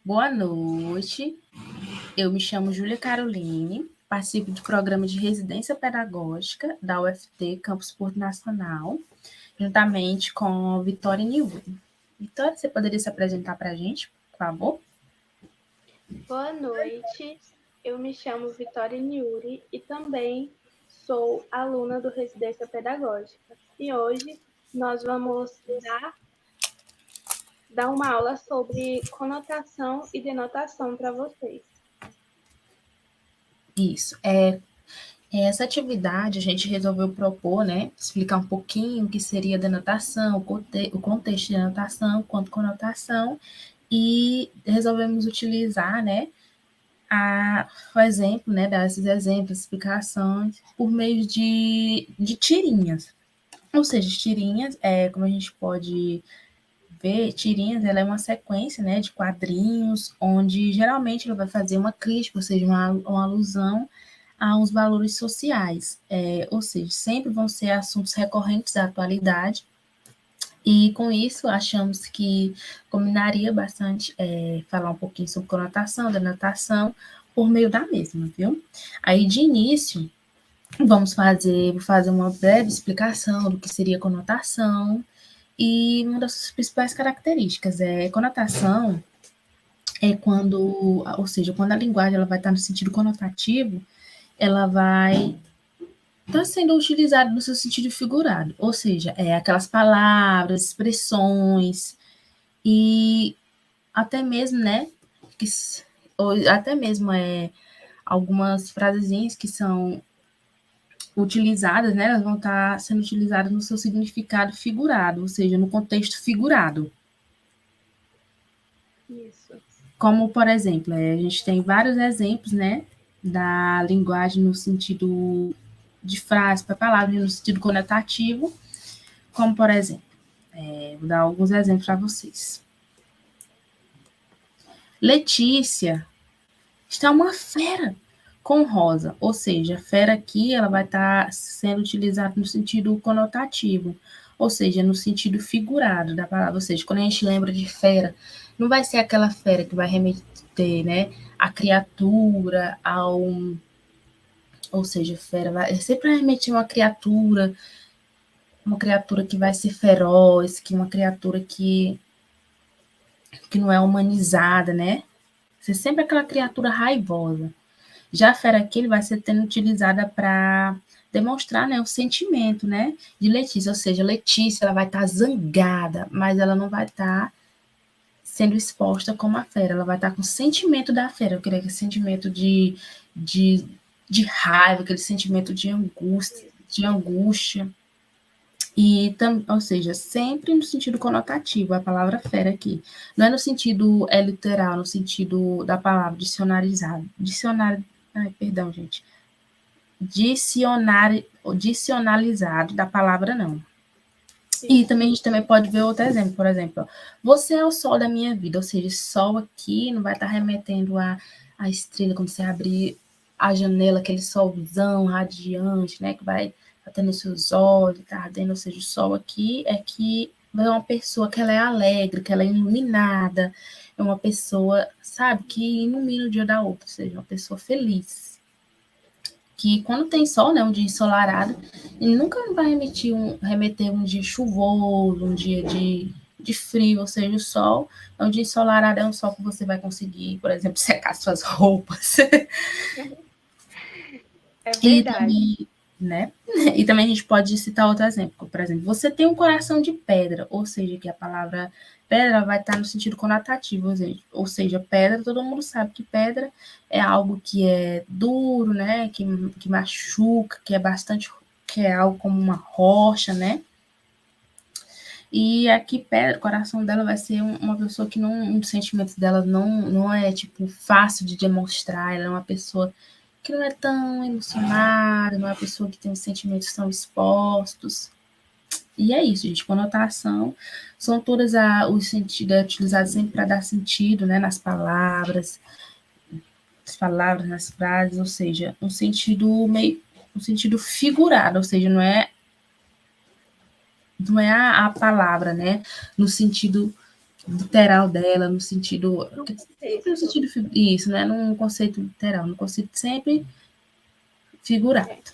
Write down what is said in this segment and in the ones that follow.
Boa noite, eu me chamo Júlia Caroline, participo do programa de residência pedagógica da UFT Campus Porto Nacional, juntamente com Vitória Nilvin. Vitória, você poderia se apresentar para a gente, por favor? Boa noite, eu me chamo Vitória Niuri e também sou aluna do Residência Pedagógica. E hoje nós vamos dar uma aula sobre conotação e denotação para vocês. Isso. Essa atividade a gente resolveu propor, né, explicar um pouquinho o que seria a denotação, o contexto de denotação, quanto conotação, e resolvemos utilizar, né, o exemplo, né, dar esses exemplos, explicações, por meio de tirinhas. Ou seja, tirinhas, como a gente pode ver, tirinhas, ela é uma sequência, né, de quadrinhos, onde geralmente ela vai fazer uma crítica, ou seja, uma alusão a uns valores sociais, ou seja, sempre vão ser assuntos recorrentes da atualidade, e com isso achamos que combinaria bastante falar um pouquinho sobre conotação, denotação, por meio da mesma, viu? Aí, de início, vou fazer uma breve explicação do que seria conotação, e uma das suas principais características conotação quando, ou seja, quando a linguagem ela vai estar no sentido conotativo, ela vai estar sendo utilizada no seu sentido figurado, ou seja, aquelas palavras, expressões e até mesmo, né, que, ou até mesmo algumas frasezinhas que são utilizadas, né, elas vão estar sendo utilizadas no seu significado figurado, ou seja, no contexto figurado. Isso. Como, por exemplo, a gente tem vários exemplos, né, da linguagem no sentido de frase para palavra, no sentido conotativo, como, por exemplo, vou dar alguns exemplos para vocês. Letícia está uma fera com rosa, ou seja, fera aqui ela vai estar sendo utilizada no sentido conotativo, ou seja, no sentido figurado da palavra, ou seja, quando a gente lembra de fera, não vai ser aquela fera que vai remeter, né, a criatura, ou seja, fera vai sempre remeter uma criatura que vai ser feroz, que uma criatura que não é humanizada, né? Ser sempre aquela criatura raivosa. Já a fera aqui ele vai ser tendo utilizada para demonstrar, né, o sentimento, né, de Letícia, ou seja, Letícia ela vai estar zangada, mas ela não vai estar sendo exposta como a fera, ela vai estar com o sentimento da fera, eu queria que sentimento de, de raiva, aquele sentimento de angústia, e, ou seja, sempre no sentido conotativo, a palavra fera aqui. Não é no sentido literal, no sentido da palavra perdão, gente. Dicionalizado da palavra, não. Sim. E também a gente também pode ver outro exemplo, por exemplo, você é o sol da minha vida, ou seja, sol aqui não vai estar remetendo a estrela, quando você abrir a janela, aquele solzão radiante, né, que vai até nos seus olhos, tá ardendo, ou seja, o sol aqui é que é uma pessoa que ela é alegre, que ela é iluminada, é uma pessoa, sabe, que ilumina o dia da outra, ou seja, uma pessoa feliz. Que quando tem sol, né, um dia ensolarado, ele nunca vai remeter um dia chuvoso, um dia de frio, ou seja, o sol é um dia ensolarado, é um sol que você vai conseguir, por exemplo, secar suas roupas. É verdade. E também, né? E também a gente pode citar outro exemplo, por exemplo, você tem um coração de pedra, ou seja, que a palavra pedra vai estar no sentido conotativo, ou seja, pedra, todo mundo sabe que pedra é algo que é duro, né? Que machuca, que é algo como uma rocha, né? E aqui pedra, o coração dela vai ser uma pessoa que os sentimentos dela não é tipo fácil de demonstrar, ela é uma pessoa que não é tão emocionada, não é uma pessoa que tem os sentimentos tão expostos. E é isso, gente. Conotação são todas os sentidos utilizados sempre para dar sentido, né, nas palavras, nas frases, ou seja, um sentido figurado, ou seja, não é a palavra, né, no sentido literal dela, no sentido... No No sentido isso, não é num conceito literal, no conceito sempre figurado.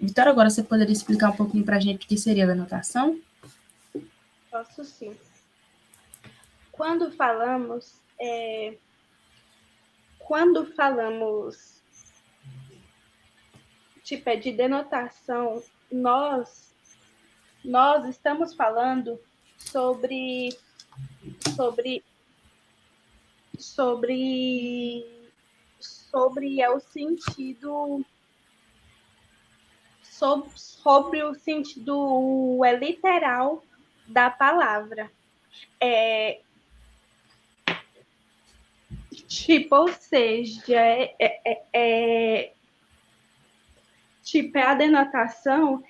Vitória, agora você poderia explicar um pouquinho para a gente o que seria a denotação? Posso sim. Quando falamos tipo, de denotação, nós estamos falando sobre o sentido sobre o sentido literal da palavra. Tipo, ou seja, tipo, a denotação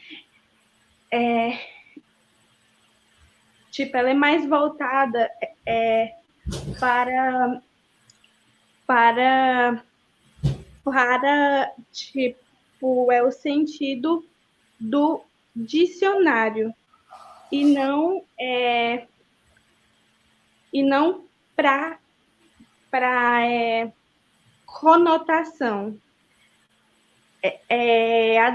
tipo, ela é mais voltada para tipo, é o sentido do dicionário e não para conotação. A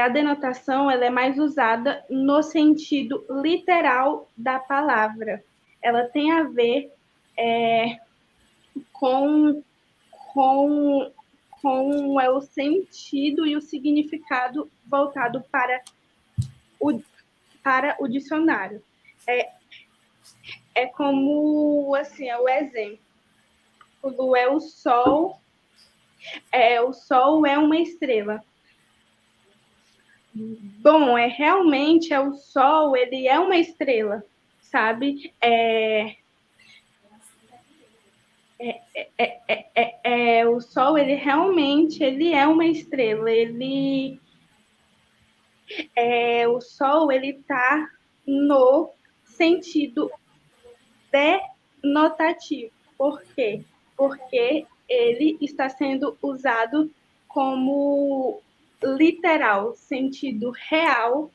denotação ela é mais usada no sentido literal da palavra. Ela tem a ver com o sentido e o significado voltado para o dicionário. É como, assim, é o exemplo. É o sol é uma estrela. Bom, realmente o sol, ele é uma estrela, sabe? O sol, ele realmente ele é uma estrela. O sol, ele está no sentido denotativo. Por quê? Porque ele está sendo usado como literal, sentido real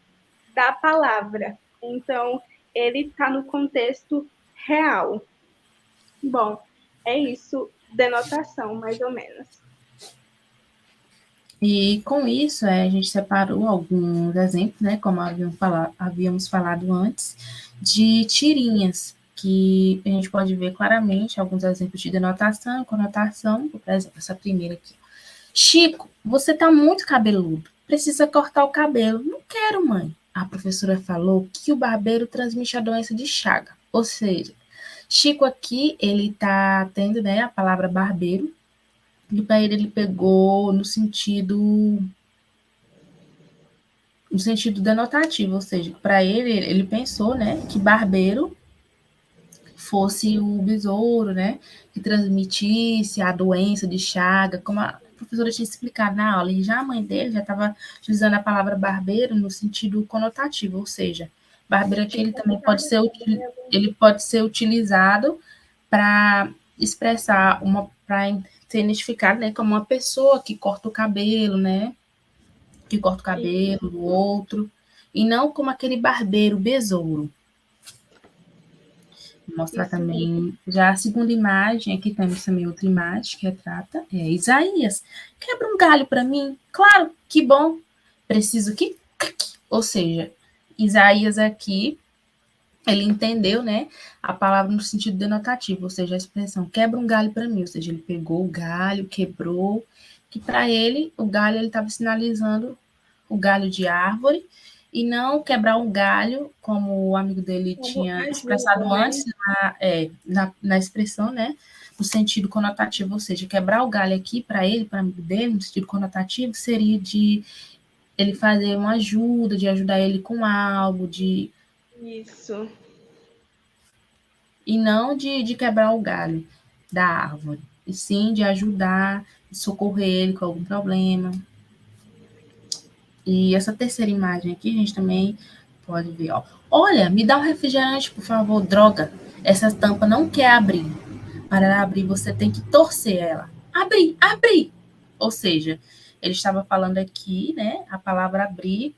da palavra. Então, ele está no contexto real. Bom, é isso, denotação, mais ou menos. E com isso, a gente separou alguns exemplos, né, como havíamos falado antes, de tirinhas, que a gente pode ver claramente alguns exemplos de denotação, conotação, por exemplo, essa primeira aqui. Chico, você tá muito cabeludo, precisa cortar o cabelo. Não quero, mãe. A professora falou que o barbeiro transmite a doença de Chaga, ou seja, Chico aqui, ele tá tendo, né, a palavra barbeiro, e para ele pegou no sentido denotativo, ou seja, para ele pensou, né, que barbeiro fosse o besouro, né, que transmitisse a doença de Chaga, como a professora tinha explicado na aula, e já a mãe dele já estava utilizando a palavra barbeiro no sentido conotativo, ou seja, barbeiro aqui ele também pode ser utilizado para expressar para ser identificado, né, como uma pessoa que corta o cabelo, né, que corta o cabelo do outro, e não como aquele barbeiro besouro. Vou mostrar também já a segunda imagem, aqui temos também outra imagem que retrata, Isaías, quebra um galho para mim? Claro, que bom. Preciso que... Ou seja, Isaías aqui, ele entendeu, né, a palavra no sentido denotativo, ou seja, a expressão quebra um galho para mim, ou seja, ele pegou o galho, quebrou, que para ele, o galho ele estava sinalizando o galho de árvore, e não quebrar um galho, como o amigo dele tinha expressado antes, na expressão, né, no sentido conotativo, ou seja, quebrar o galho aqui para ele, para o amigo dele, no sentido conotativo, seria de ele fazer uma ajuda, de ajudar ele com algo, de... Isso. E não de quebrar o galho da árvore, e sim de ajudar, de socorrer ele com algum problema. E essa terceira imagem aqui, a gente também pode ver, ó. Olha, me dá um refrigerante, por favor, droga. Essa tampa não quer abrir. Para ela abrir, você tem que torcer ela. Abrir, abrir! Ou seja, ele estava falando aqui, né, a palavra abrir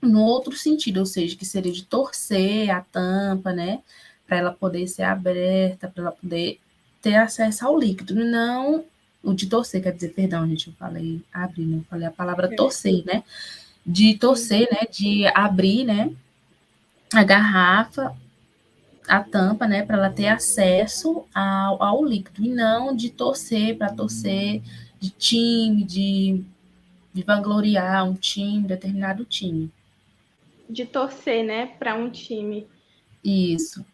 no outro sentido, ou seja, que seria de torcer a tampa, né, para ela poder ser aberta, para ela poder ter acesso ao líquido, não o de torcer, quer dizer, perdão, gente, eu falei abrir, né, eu falei a palavra torcer, né, de torcer, né, de abrir, né, a garrafa, a tampa, né, para ela ter acesso ao líquido, e não de torcer para torcer de time, de vangloriar um time, determinado time. De torcer, né, para um time. Isso.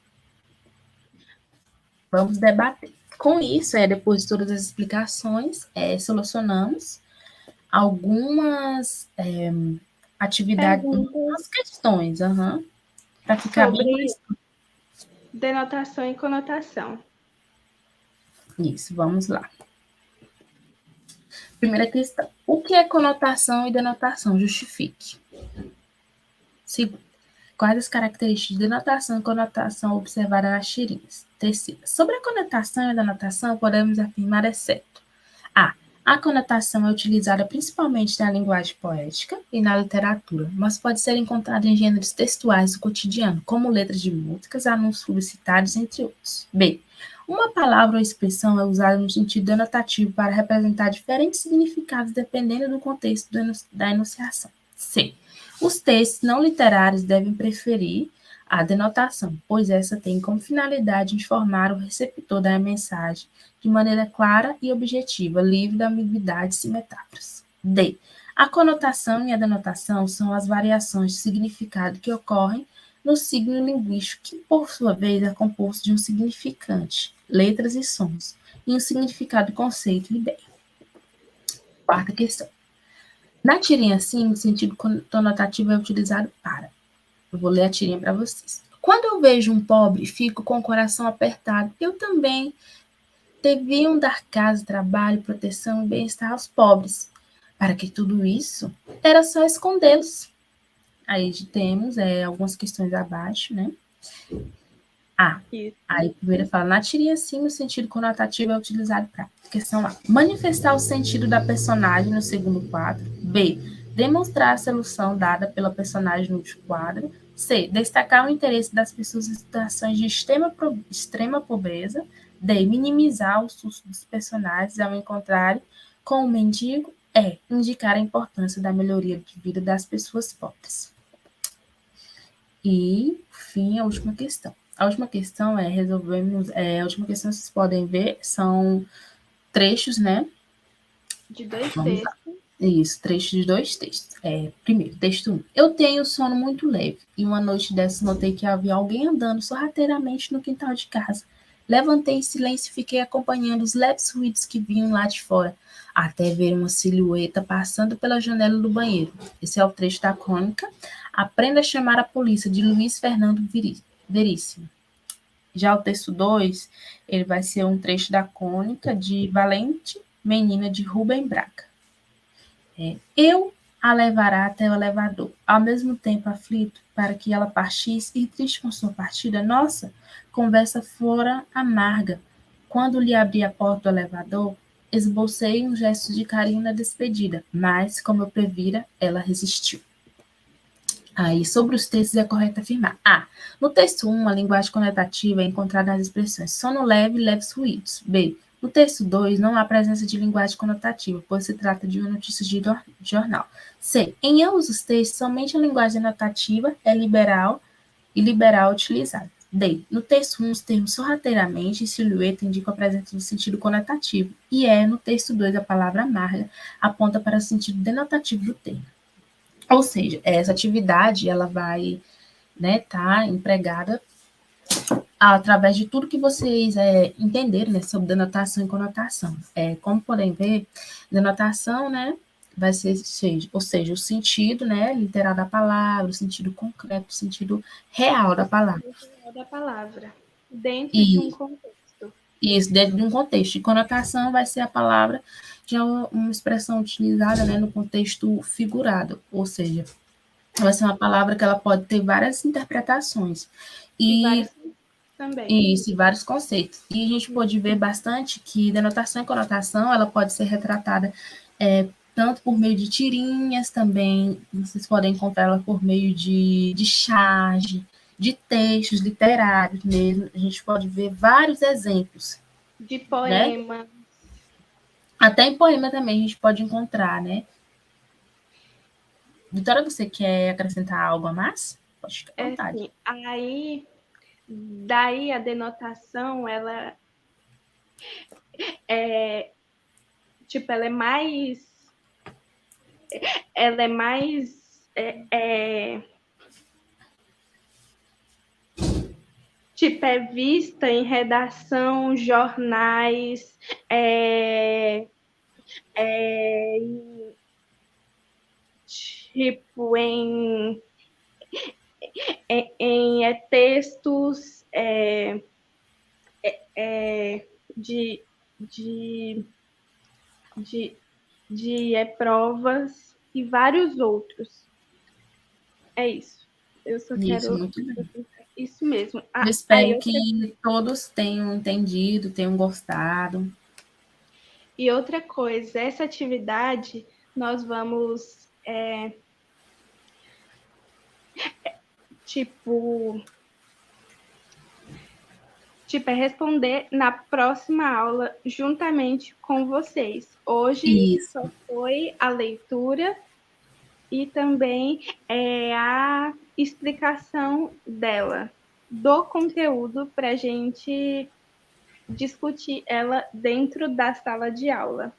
Vamos debater. Com isso, depois de todas as explicações, solucionamos algumas atividades, Perguntas algumas questões, para ficar bem sobre mais. denotação e conotação. Isso, vamos lá. Primeira questão. O que é conotação e denotação? Justifique. Segundo, quais as características de denotação e conotação observadas nas tirinhas? Terceira, sobre a conotação e a denotação, podemos afirmar exceto A. A conotação é utilizada principalmente na linguagem poética e na literatura, mas pode ser encontrada em gêneros textuais do cotidiano, como letras de músicas, anúncios publicitários, entre outros. B. Uma palavra ou expressão é usada no sentido denotativo para representar diferentes significados dependendo do contexto da enunciação. C. Os textos não literários devem preferir a denotação, pois essa tem como finalidade informar o receptor da mensagem de maneira clara e objetiva, livre de ambiguidades e metáforas. D. A conotação e a denotação são as variações de significado que ocorrem no signo linguístico, que, por sua vez, é composto de um significante, letras e sons, e um significado, conceito e ideia. Quarta questão. Na tirinha 5, o sentido conotativo é utilizado para. Eu vou ler a tirinha para vocês. Quando eu vejo um pobre, fico com o coração apertado. Eu também deviam dar casa, trabalho, proteção e bem-estar aos pobres. Para que tudo isso? Era só escondê-los. Aí temos algumas questões abaixo, né? Isso. Aí primeiro fala, na tirinha sim, o sentido conotativo é utilizado para. Questão A. Manifestar o sentido da personagem no segundo quadro. B. Demonstrar a solução dada pela personagem no último quadro. C. Destacar o interesse das pessoas em situações de extrema pobreza. D. Minimizar o susto dos personagens ao encontrarem com o mendigo. E. Indicar a importância da melhoria de vida das pessoas pobres. E, fim, a última questão. A última questão a última questão vocês podem ver, são trechos, né? De dois textos. Isso, trechos de dois textos. Primeiro, texto 1. Eu tenho sono muito leve, e uma noite dessa notei que havia alguém andando sorrateiramente no quintal de casa. Levantei em silêncio e fiquei acompanhando os leves ruídos que vinham lá de fora, até ver uma silhueta passando pela janela do banheiro. Esse é o trecho da crônica Aprenda a Chamar a Polícia, de Luiz Fernando Veríssimo. Já o texto 2, ele vai ser um trecho da crônica de Valente Menina, de Rubem Braga. Eu a levará até o elevador, ao mesmo tempo aflito para que ela partisse e triste com sua partida. Nossa, conversa fora amarga. Quando lhe abri a porta do elevador, esbocei um gesto de carinho na despedida, mas, como eu previra, ela resistiu. Aí, sobre os textos, é correto afirmar. A. No texto 1, a linguagem conotativa é encontrada nas expressões sono leve e leves ruídos. B. No texto 2, não há presença de linguagem conotativa, pois se trata de uma notícia de jornal. C. Em ambos os textos, somente a linguagem notativa é liberal utilizada. D. No texto 1, os termos sorrateiramente e silhueta indicam a presença do sentido conotativo. E no texto 2, a palavra amarga aponta para o sentido denotativo do termo. Ou seja, essa atividade ela vai tá empregada através de tudo que vocês entenderem, né, sobre denotação e conotação. Como podem ver, denotação, né, vai ser, ou seja, o sentido, né, literal da palavra, o sentido concreto, o sentido real da palavra. Da palavra, dentro de um contexto. Isso, dentro de um contexto. E conotação vai ser a palavra que é uma expressão utilizada, né, no contexto figurado, ou seja, vai ser uma palavra que ela pode ter várias interpretações. E também. Isso, e vários conceitos. E a gente pode ver bastante que denotação e conotação, ela pode ser retratada tanto por meio de tirinhas também, vocês podem encontrar ela por meio de charge, de textos literários mesmo. A gente pode ver vários exemplos, De né? poema. Até em poema também a gente pode encontrar, né? Vitória, você quer acrescentar algo a mais? Pode ficar à vontade. Assim, aí, daí a denotação, ela é, tipo, ela é mais, tipo, é vista em redação, jornais, tipo, em textos de, de, de provas e vários outros. É isso. Eu só Isso, quero muito bem. isso mesmo. Eu Aí espero outra, que todos tenham entendido, tenham gostado. e outra coisa, essa atividade nós vamos, tipo, tipo, é responder na próxima aula juntamente com vocês. Hoje Isso. só foi a leitura e também a explicação dela, do conteúdo para a gente discutir ela dentro da sala de aula.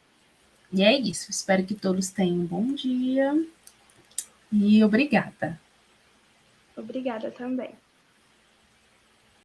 E é isso. Espero que todos tenham um bom dia e obrigada. Obrigada também.